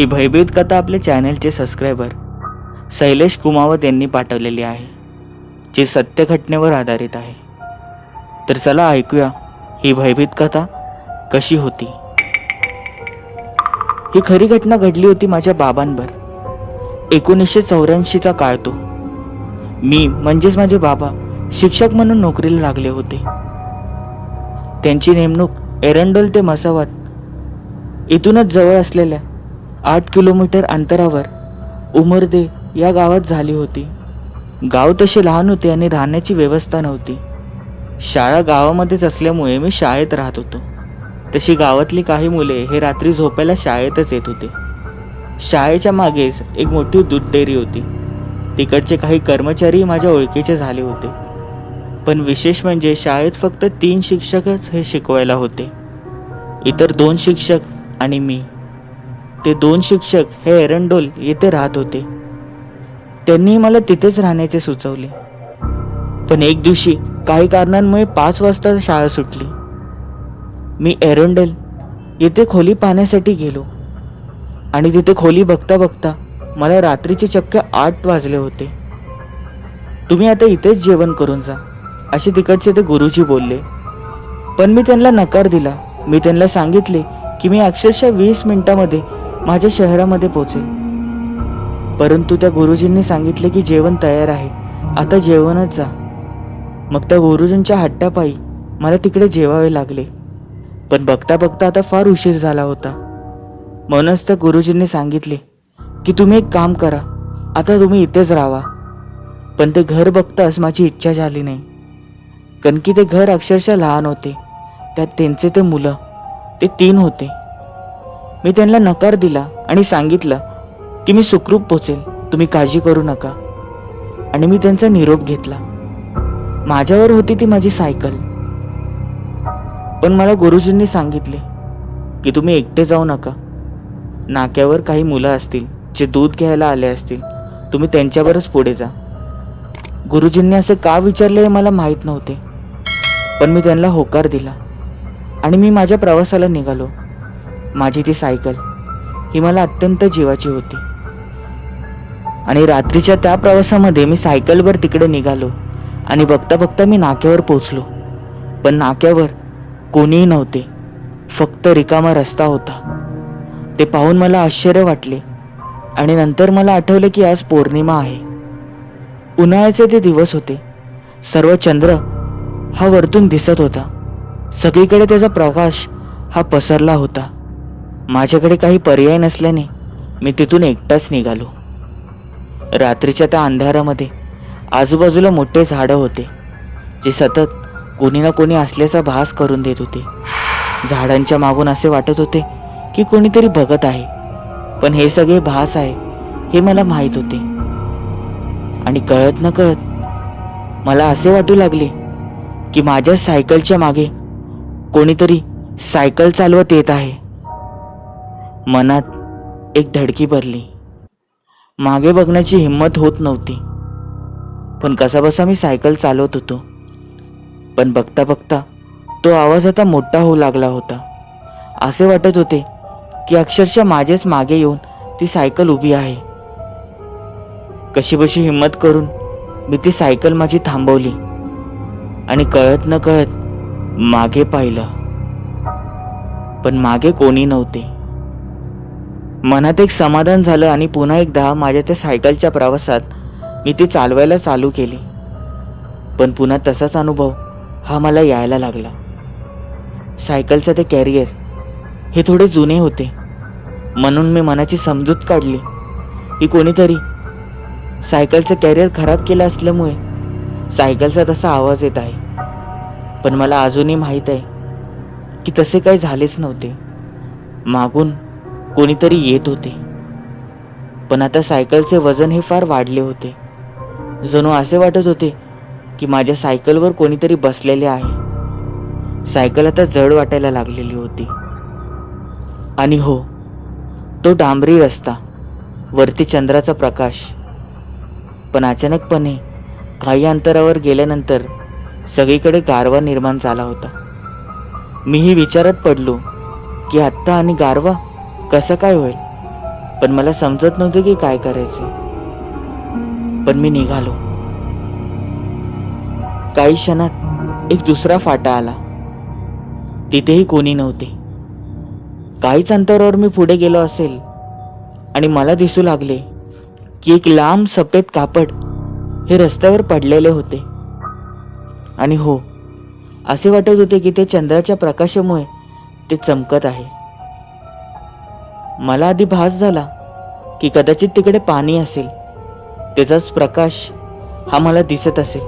ही भयभीत कथा आपल्या चॅनलचे सबस्क्रायबर शैलेश कुमावत यांनी पाठवलेली आहे, जी सत्य घटनेवर आधारित आहे. तर चला ऐकूया ही भयभीत कथा कशी होती. ही खरी घटना घडली होती माझ्या बाबांवर. 1984चा काळ तो. मी म्हणजेच माझे बाबा शिक्षक म्हणून नोकरीला लागले होते. त्यांची नेमणूक एरंडोल ते मसावत इथूनच जवळ असलेल्या 8 किलोमीटर अंतरावर उमरदे या गावात झाली होती. गाव तसे लहान होते आणि राहण्याची व्यवस्था नव्हती. शाळा गावामध्येच असल्यामुळे मी शाळेत राहत होतो. तशी गावातली काही मुले हे रात्री झोपायला शाळेतच येत होते. शाळेच्या मागेच एक मोठी दूध डेअरी होती. तिकडचे काही कर्मचारी माझ्या ओळखीचे झाले होते. पण विशेष म्हणजे शाळेत फक्त 3 शिक्षकच हे शिकवायला होते. इतर 2 शिक्षक आणि मी. ते 2 शिक्षक हे एरंडोल येथे राहत होते. त्यांनी मला तिथेच राहण्याचे सुचवले. पण एक दिवशी काही कारणांमुळे 5 वाजता शाळा सुटली. मी एरंडोल येथे खोली पाहण्यासाठी गेलो आणि तिथे खोली बघता बघता मला रात्रीचे चक्क 8 वाजले होते. तुम्ही आता इथेच जेवण करून जा, असे तिकडचे ते गुरुजी बोलले. पण मी त्यांना नकार दिला. मी त्यांना सांगितले की मी अक्षरशः 20 मिनिटांमध्ये माझ्या शहरामध्ये पोहोचेल. परंतु त्या गुरुजींनी सांगितले की जेवण तयार आहे, आता जेवणच जा. मग त्या गुरुजींच्या हट्टापायी मला तिकडे जेवावे लागले. पण बघता बघता आता फार उशीर झाला होता. म्हणूनच त्या गुरुजींनी सांगितले की तुम्ही एक काम करा, आता तुम्ही इथेच राहा. पण ते घर बघताच माझी इच्छा झाली नाही, कारण की ते घर अक्षरशः लहान होते. त्यात त्यांचे ते मुलं, ते 3 होते. मी त्यांना नकार दिला आणि सांगितलं की मी सुखरूप पोचेल, तुम्ही काळजी करू नका. आणि मी त्यांचा निरोप घेतला. माझ्यावर होती ती माझी सायकल. पण मला गुरुजींनी सांगितले की तुम्ही एकटे जाऊ नका. नाक्यावर काही मुलं असतील जे दूध घ्यायला आले असतील, तुम्ही त्यांच्यावरच पुढे जा. गुरुजींनी असे का विचारले हे मला माहीत नव्हते. पण मी त्यांना होकार दिला आणि मी माझ्या प्रवासाला निघालो. माझी ती सायकल ही मला अत्यंत जीवाची होती. आणि रात्रीच्या त्या प्रवासामध्ये मी सायकलवर तिकडे निघालो आणि बघता बघता मी नाक्यावर पोचलो. पण नाक्यावर कोणीही नव्हते, फक्त रिकामा रस्ता होता. ते पाहून मला आश्चर्य वाटले आणि नंतर मला आठवले की आज पौर्णिमा आहे. उन्हाळ्याचे ते दिवस होते. सर्व चंद्र हा वरतून दिसत होता. सगळीकडे त्याचा प्रकाश हा पसरला होता. माझ्याकडे काही पर्याय नसल्याने मी तिथून एकटाच निघालो. रात्रीच्या त्या अंधारामध्ये आजूबाजूला मोठे झाडं होते, जे सतत कोणी ना कोणी असल्याचा भास करून देत होते. झाडांच्या मागून असे वाटत होते की कोणीतरी बघत आहे. पण हे सगळे भास आहे हे मला माहीत होते. आणि कळत न कळत मला असे वाटू लागले की माझ्या सायकलच्या मागे कोणीतरी सायकल चालवत येत आहे. मनात एक धडकी भरली. मागे बघण्याची हिंमत होत नव्हती. पण कसाबसा मी सायकल चालवत होतो. पण बघता बघता तो आवाज आता मोठा होऊ लागला होता. असे वाटत होते की अक्षरशः माझेच मागे येऊन ती सायकल उभी आहे. कशीबशी हिंमत करून मी ती सायकल माझी थांबवली आणि कळत न कळत मागे पाहिलं. पण मागे कोणी नव्हते. मनात एक समाधान झालं आणि पुन्हा एकदा माझ्या त्या सायकलच्या प्रवासात मी ती चालवायला चालू केली. पण पुन्हा तसाच अनुभव हा मला यायला लागला. सायकलचं ते कॅरियर हे थोडे जुने होते. म्हणून मी मनाची समजूत काढली की कोणीतरी सायकलचं कॅरियर खराब केलं असल्यामुळे सायकलचा तसा आवाज येत आहे. पण मला अजूनही माहीत आहे की तसे काही झालेच नव्हते. मागून कोणीतरी येत होते. पण आता सायकलचे वजन हे फार वाढले होते. जणू असे वाटत होते की माझ्या सायकलवर कोणीतरी बसलेले आहे. सायकल आता जड वाटायला लागलेली होती. आणि हो, तो डांबरी रस्ता, वरती चंद्राचा प्रकाश. पण अचानकपणे काही अंतरावर गेल्यानंतर सगळीकडे गारवा निर्माण झाला होता. मीही विचारात पडलो की आत्ता आणि गारवा कसं काय होईल. पण मला समजत नव्हते की काय करायचे. पण मी निघालो. काही क्षणात एक दुसरा फाटा आला. तिथेही कोणी नव्हते. काहीच अंतरावर मी पुढे गेलो असेल आणि मला दिसू लागले की एक लांब सफेद कापड हे रस्त्यावर पडलेले होते. आणि हो, असे वाटत होते की ते चंद्राच्या प्रकाशामुळे ते चमकत आहे. मला आधी भास झाला की कदाचित तिकडे पाणी असेल, त्याचाच प्रकाश हा मला दिसत असेल.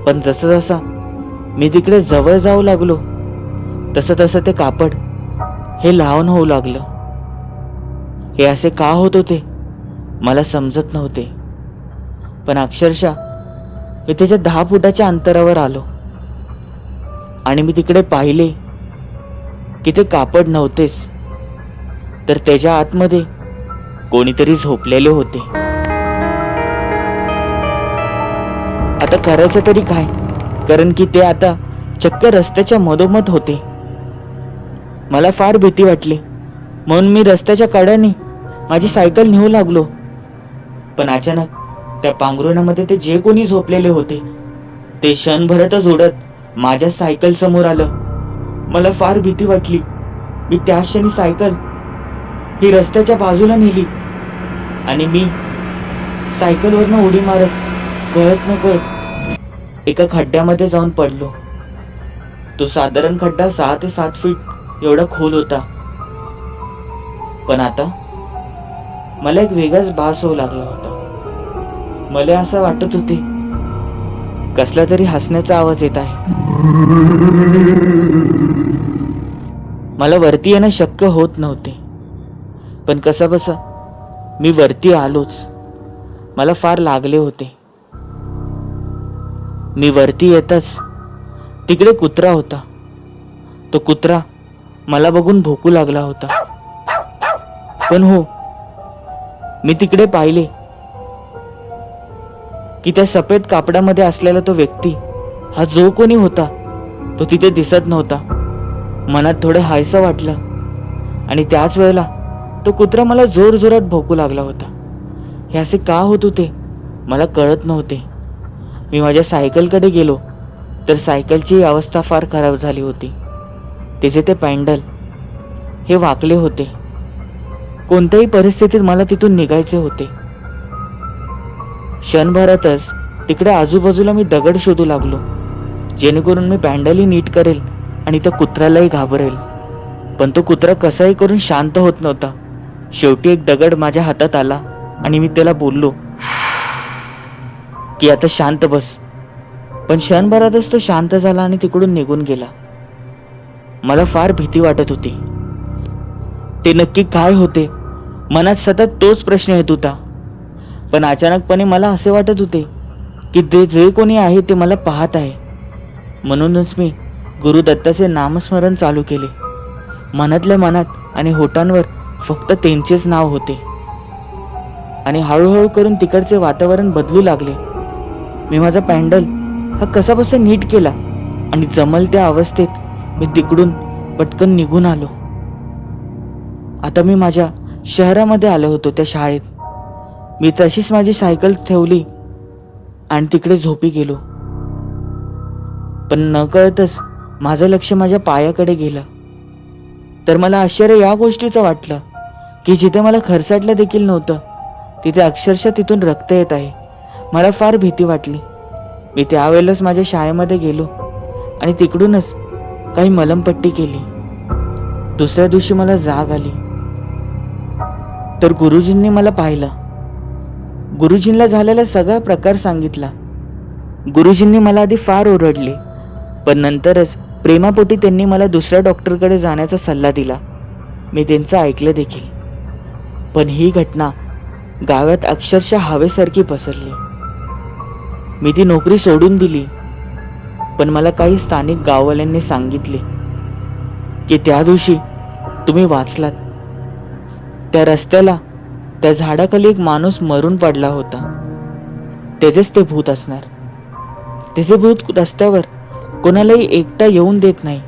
पण जसं जसा मी तिकडे जवळ जाऊ लागलो तसं तसं ते कापड हे लहान होऊ लागलं. हे असे का होत होते मला समजत नव्हते. पण अक्षरशः मी त्याच्या 10 फुटाच्या अंतरावर आलो आणि मी तिकडे पाहिले की ते कापड नव्हतेच, तर त्याच्या आतमध्ये कोणीतरी झोपलेले होते. आता करायचं तरी काय, कारण की ते आता चक्क रस्त्याच्या मधोमध होते. मला फार भीती वाटली, म्हणून मी रस्त्याच्या कडेने माझी सायकल नेऊ लागलो. पण अचानक त्या पांघरुणामध्ये ते जे कोणी झोपलेले होते ते क्षणभरातच उडत माझ्या सायकल समोर आलं. मला फार भीती वाटली. मी त्या क्षणी सायकल ही रस्त्याच्या बाजूला नेली आणि मी सायकलवरनं उडी मारत कळत न कळत एका खड्ड्यामध्ये जाऊन पडलो. तो साधारण खड्डा 6 ते 7 फीट एवढा खोल होता. पण आता मला एक वेगळाच भास होऊ लागला होता. मला असं वाटत होते कसला तरी हसण्याचा आवाज येत आहे. मला वरती येणं शक्य होत नव्हते, पण कसा बसा मी वरती आलोच. मला फार लागले होते. मी वरती येताच तिकडे कुत्रा होता. तो कुत्रा मला बघून भोकू लागला होता. पण हो, मी तिकडे पाहिले की त्या सफेद कापडामध्ये असलेला तो व्यक्ती हा जो कोणी होता तो तिथे दिसत नव्हता. मनात थोडे हायसं वाटलं आणि त्याच वेळेला तो कुत्रा मला जोर जोरात भोकू लागला होता. हे असे का होत होते मला कळत नव्हते. मी माझ्या सायकलकडे गेलो तर सायकलची अवस्था फार खराब झाली होती. तिचे ते पॅन्डल हे वाकले होते. कोणत्याही परिस्थितीत मला तिथून निघायचे होते. क्षणभरातच तिकडे आजूबाजूला मी दगड शोधू लागलो, जेणेकरून मी पॅन्डलही नीट करेल आणि त्या कुत्र्यालाही घाबरेल. पण तो कुत्रा कसाही करून शांत होत नव्हता. शेवटी एक दगड माझ्या हातात आला आणि मी त्याला बोललो की आता शांत बस. पण क्षणभरातच तो शांत झाला आणि तिकडून निघून गेला. मला फार भीती वाटत होती. ते नक्की काय होते मनात सतत तोच प्रश्न येत होता. पण अचानकपणे मला असे वाटत होते की ते जे कोणी आहे ते मला पाहत आहे. म्हणूनच मी गुरुदत्ताचे नामस्मरण चालू केले. मनातल्या मनात आणि होठांवर फक्त त्यांचेच नाव होते. आणि हळूहळू करून तिकडचे वातावरण बदलू लागले. मी माझा पॅन्डल हा कसाबसा नीट केला आणि जमल त्या अवस्थेत मी तिकडून पटकन निघून आलो. आता मी माझ्या शहरामध्ये आलो होतो, त्या शाळेत. मी तशीच माझी सायकल ठेवली आणि तिकडे झोपी गेलो. पण नकळतच माझं लक्ष माझ्या पायाकडे गेलं. तर मला आश्चर्य या गोष्टीचं वाटलं की जिथे मला खरसाटलं देखील नव्हतं तिथे अक्षरशः तिथून रक्त येत आहे. मला फार भीती वाटली. मी त्यावेळेलाच माझ्या शाळेमध्ये गेलो आणि तिकडूनच काही मलमपट्टी केली. दुसऱ्या दिवशी मला जाग आली तर गुरुजींनी मला पाहिलं. गुरुजींना झालेला सगळा प्रकार सांगितला. गुरुजींनी मला आधी फार ओरडले, पण नंतरच प्रेमापोटी त्यांनी मला दुसऱ्या डॉक्टरकडे जाण्याचा सल्ला दिला. मी त्यांचं ऐकलं देखील. पण ही घटना गावात अक्षरशः हवेसारखी पसरली. मी ती नोकरी सोडून दिली. पण मला काही स्थानिक गाववाल्यांनी सांगितले की त्या दिवशी तुम्ही वाचलात. त्या रस्त्याला त्या झाडाखाली एक माणूस मरून पडला होता. त्याचेच ते भूत असणार. त्याचे भूत रस्त्यावर कोणालाही एकटा येऊन देत नाही.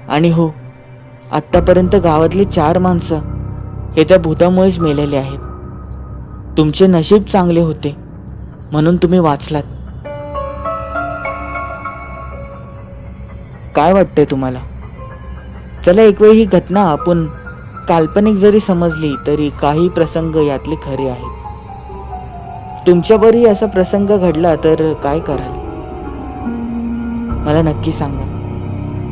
आणि हो, आत्तापर्यंत गावातली 4 माणसं हे त्या भूतामुळेच मेलेले आहेत. तुमचे नशीब चांगले होते म्हणून तुम्ही वाचलात. काय वाटतंय तुम्हाला? चला एक वेळ ही घटना आपण काल्पनिक जरी समजली तरी काही प्रसंग यातले खरे आहेत. तुमच्यावरही असा प्रसंग घडला तर काय कराल? मला नक्की सांगा.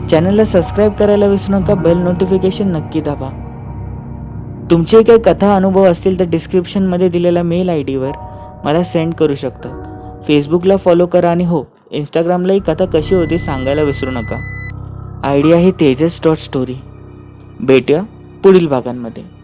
चॅनलला सबस्क्राईब करायला विसरू नका. बेल नोटिफिकेशन नक्की दाबा. तुमचे काही कथा अनुभव असतील तर डिस्क्रिप्शनमध्ये दिलेल्या मेल आय डीवर मला सेंड करू शकता. फेसबुकला फॉलो करा आणि हो, इंस्टाग्रामला ही कथा कशी होती सांगायला विसरू नका. आयडी आहे तेजस.story. भेटूया पुढील भागांमध्ये.